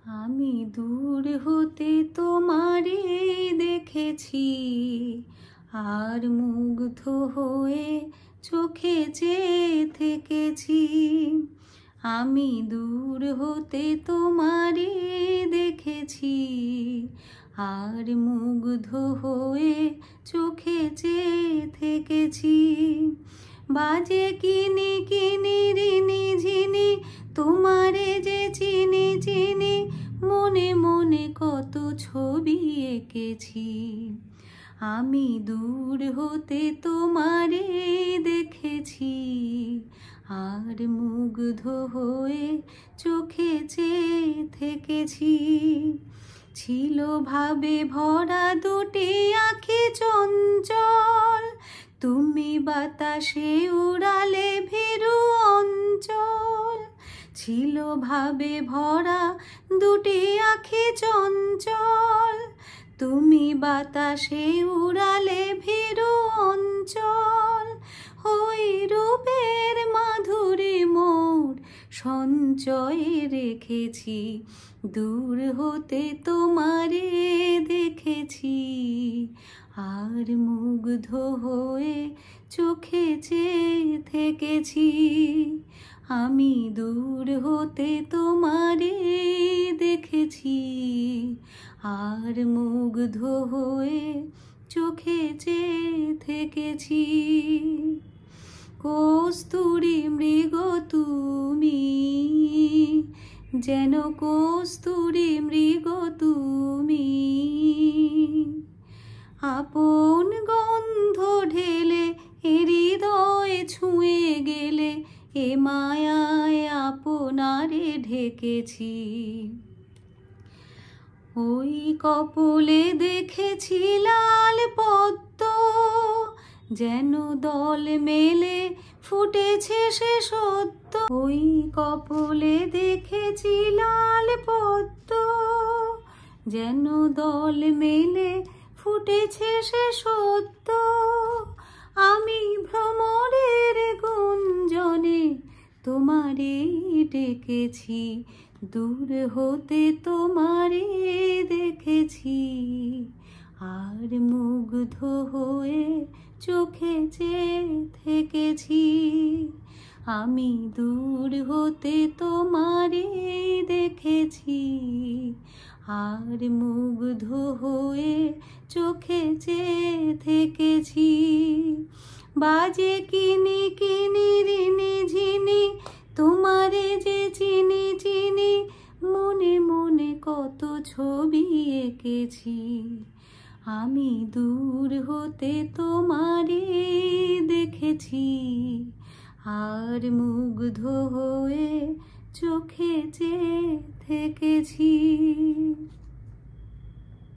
আমি দূর হতে তোমারে দেখেছি, আর মুগ্ধ হয়ে চোখে চেয়ে থেকেছি। আমি দূর হতে তোমারে দেখেছি, আর মুগ্ধ হয়ে চোখে চেয়ে থেকেছি। বাজে কিনি কিনি রিনি ঝিনি, তোমারে যে চিনি চিনি, মনে মনে কত ছবি এঁকেছি। আমি দূর হতে তোমারে দেখেছি, আর মুগ্ধ হয়ে চোখে চেয়ে থেকেছি। ছিল ভাবে ভরা দুটি আঁখি চঞ্চল, তুমি বাতাসে উড়ালে ভীরু অঞ্চল। ছিল ভাবে ভরা দুটি আঁখি চঞ্চল, তুমি বাতাসে উড়ালে ভীরু অঞ্চল। ওই রূপের মাধুরী মোর সঞ্চয়ে রেখেছি, দূর হতে তোমারে দেখেছি, আর মুগ্ধ হয়ে চোখে চেয়ে থেকেছি। আমি দূর হতে তোমারে দেখেছি, আর মুগ্ধ হয়ে চোখে চেয়ে থেকেছি। কস্তুরী মৃগ তুমি, যেন কস্তুরী মৃগ তুমি, আপন গন্ধ ঢেলে হৃদয়ে ছুঁয়ে গেলে, এ মায়ায় আপনারে ঢেকেছি। ওই কপলে দেখেছি লাল পদ্ম, যেন দল মেলে ফুটেছে সে সত্য। ওই কপলে দেখেছি লাল পদ্ম, যেন দল মেলে ফুটেছে সে সত্য। আমি ভ্রমরের গুঞ্জনে তোমারে ডেকেছি, দূর হতে তোমারে দেখেছি, আর মুগ্ধ হয়ে চোখে চেয়ে থেকেছি। আমি দূর হতে তোমারে দেখেছি, আর মুগ্ধ হয়ে চোখে চেয়ে থেকেছি। বাজে কিনি কিনি রিনি ঝিনি, তোমারে যে চিনি চিনি, মনে মনে কত ছবি এঁকেছি। আমি দূর হতে তোমারে দেখেছি, আর মুগ্ধ হয়ে চোখে চেয়ে থেকেছি।